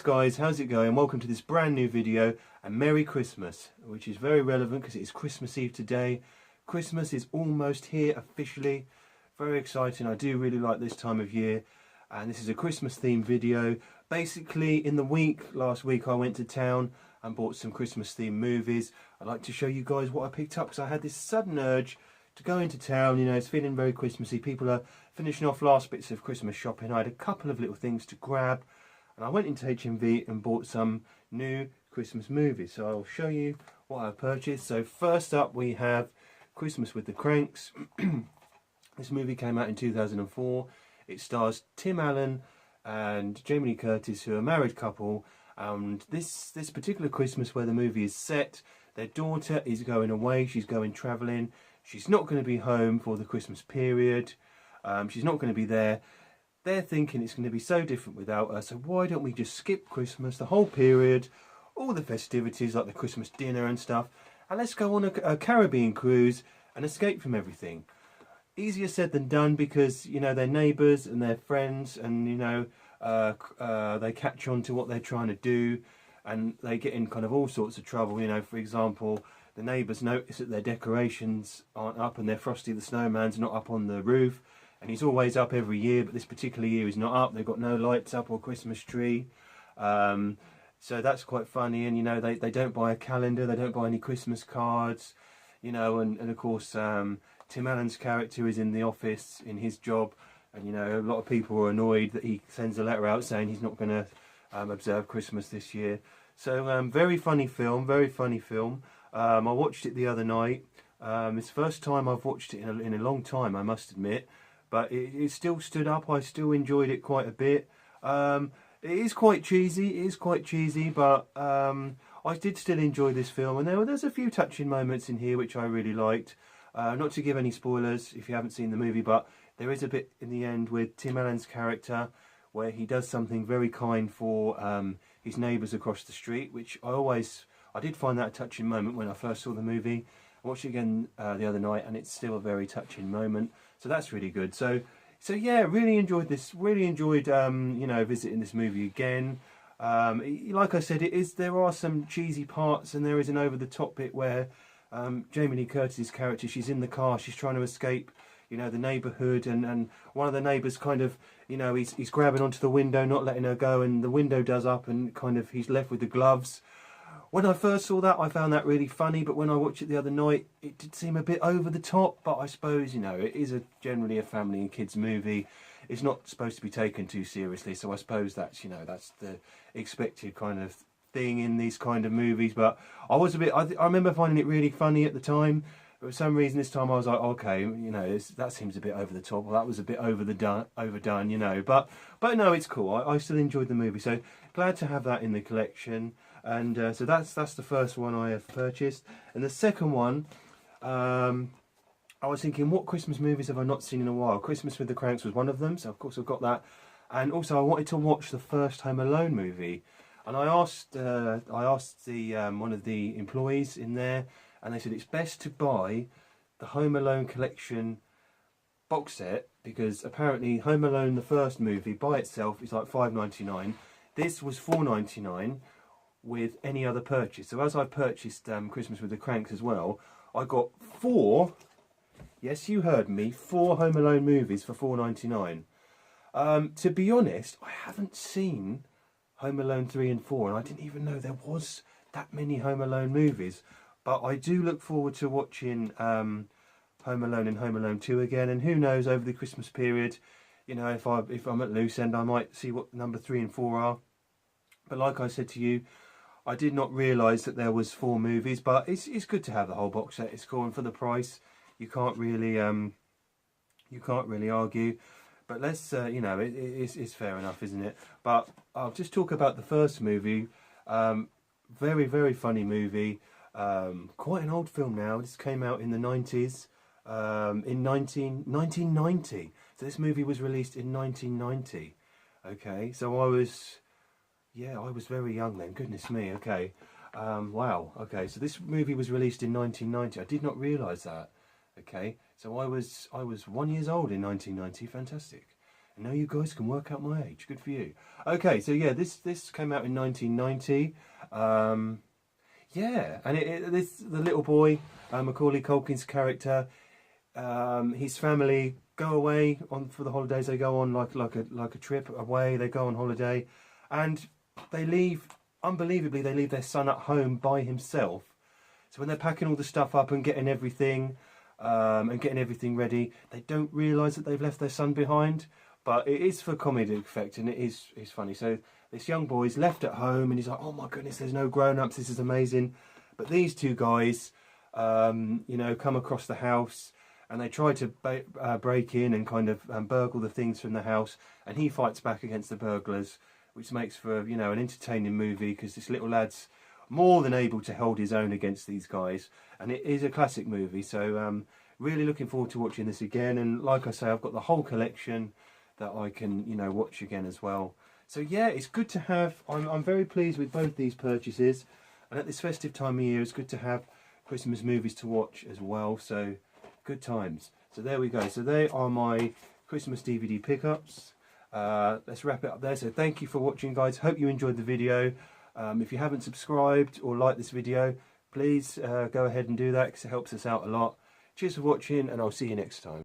guys, how's it going? Welcome to this brand new video and Merry Christmas, which is very relevant because it is Christmas Eve today. Christmas is almost here officially. Very exciting. I do really like this time of year, and this is a Christmas themed video. Basically, in the last week I went to town and bought some Christmas themed movies. I'd like to show you guys what I picked up because I had this sudden urge to go into town. You know, it's feeling very Christmassy. People are finishing off last bits of Christmas shopping. I had a couple of little things to grab, and I went into HMV and bought some new Christmas movies. So I'll show you what I purchased. So first up we have Christmas with the Cranks. This movie came out in 2004. It stars Tim Allen and Jamie Lee Curtis, who are a married couple. And this particular Christmas where the movie is set, their daughter is going away. She's going travelling. She's not going to be home for the Christmas period. She's not going to be there. They're thinking it's going to be so different without her, so why don't we just skip Christmas, the whole period, all the festivities like the Christmas dinner and stuff, and let's go on a Caribbean cruise and escape from everything. Easier said than done because, you know, they're neighbours and they're friends, and, you know, they catch on to what they're trying to do, and they get in kind of all sorts of trouble. You know, for example, the neighbours notice that their decorations aren't up and their Frosty the Snowman's not up on the roof. And he's always up every year, but this particular year he's not up. They've got no lights up or Christmas tree. So that's quite funny. And, you know, they don't buy a calendar. They don't buy any Christmas cards. You know, and of course, Tim Allen's character is in the office in his job. And, you know, a lot of people are annoyed that he sends a letter out saying he's not going to observe Christmas this year. So very funny film, very funny film. I watched it the other night. It's the first time I've watched it in a long time, I must admit. But it still stood up. I still enjoyed it quite a bit. It is quite cheesy, but I did still enjoy this film. And there's a few touching moments in here which I really liked. Not to give any spoilers if you haven't seen the movie, but there is a bit in the end with Tim Allen's character where he does something very kind for his neighbours across the street, which I did find that a touching moment when I first saw the movie. I watched it again the other night, and it's still a very touching moment. So that's really good. So yeah, really enjoyed this. Really enjoyed, you know, visiting this movie again. Like I said, there are some cheesy parts, and there is an over-the-top bit where Jamie Lee Curtis's character, she's in the car, she's trying to escape, you know, the neighbourhood, and one of the neighbours kind of, you know, he's grabbing onto the window, not letting her go, and the window does up, and kind of he's left with the gloves. When I first saw that, I found that really funny, but when I watched it the other night, it did seem a bit over the top. But I suppose, you know, it is generally a family and kids movie. It's not supposed to be taken too seriously, so I suppose that's, you know, that's the expected kind of thing in these kind of movies. But I remember finding it really funny at the time. But for some reason this time I was like, okay, you know, that seems a bit over the top. Well, that was a bit overdone, you know. But no, it's cool. I still enjoyed the movie, so glad to have that in the collection. And so that's the first one I have purchased. And the second one, I was thinking, what Christmas movies have I not seen in a while? Christmas with the Cranks was one of them, so of course I've got that. And also I wanted to watch the first Home Alone movie. And I asked the one of the employees in there, and they said it's best to buy the Home Alone collection box set, because apparently Home Alone, the first movie, by itself is like $5.99. This was $4.99. With any other purchase. So as I purchased Christmas with the Cranks as well, I got 4, yes you heard me, 4 Home Alone movies for $4.99. To be honest, I haven't seen Home Alone 3 and 4, and I didn't even know there was that many Home Alone movies. But I do look forward to watching Home Alone and Home Alone 2 again, and who knows, over the Christmas period, you know, if I'm at loose end, I might see what number 3 and 4 are. But like I said to you, I did not realise that there was 4 movies, but it's good to have the whole box set. It's cool, and for the price, you can't really argue. But let's you know, it's fair enough, isn't it? But I'll just talk about the first movie. Very, very funny movie. Quite an old film now. This came out in the 90s, in 1990. So this movie was released in 1990. Okay, so I was very young then, goodness me, okay. Wow, okay, so this movie was released in 1990. I did not realise that, okay. So I was 1 year old in 1990, fantastic. And now you guys can work out my age. Good for you. Okay, so yeah, this came out in 1990. Yeah, and the little boy, Macaulay Culkin's character, his family go away for the holidays. They go on like a trip away. They go on holiday, and they leave. Unbelievably, they leave their son at home by himself. So when they're packing all the stuff up and getting everything ready, they don't realise that they've left their son behind. But it is for comedic effect, and it's funny. So this young boy's left at home, and he's like, "Oh my goodness, there's no grown-ups. This is amazing." But these two guys, you know, come across the house, and they try to break in and kind of burgle the things from the house, and he fights back against the burglars, which makes for, you know, an entertaining movie, because this little lad's more than able to hold his own against these guys, and it is a classic movie. So really looking forward to watching this again, and like I say, I've got the whole collection that I can, you know, watch again as well. So yeah, it's good to have. I'm very pleased with both these purchases, and at this festive time of year, it's good to have Christmas movies to watch as well. So good times. So there we go. So they are my Christmas DVD pickups. Let's wrap it up there. So thank you for watching, guys. Hope you enjoyed the video. If you haven't subscribed or liked this video, please go ahead and do that, because it helps us out a lot. Cheers for watching, and I'll see you next time.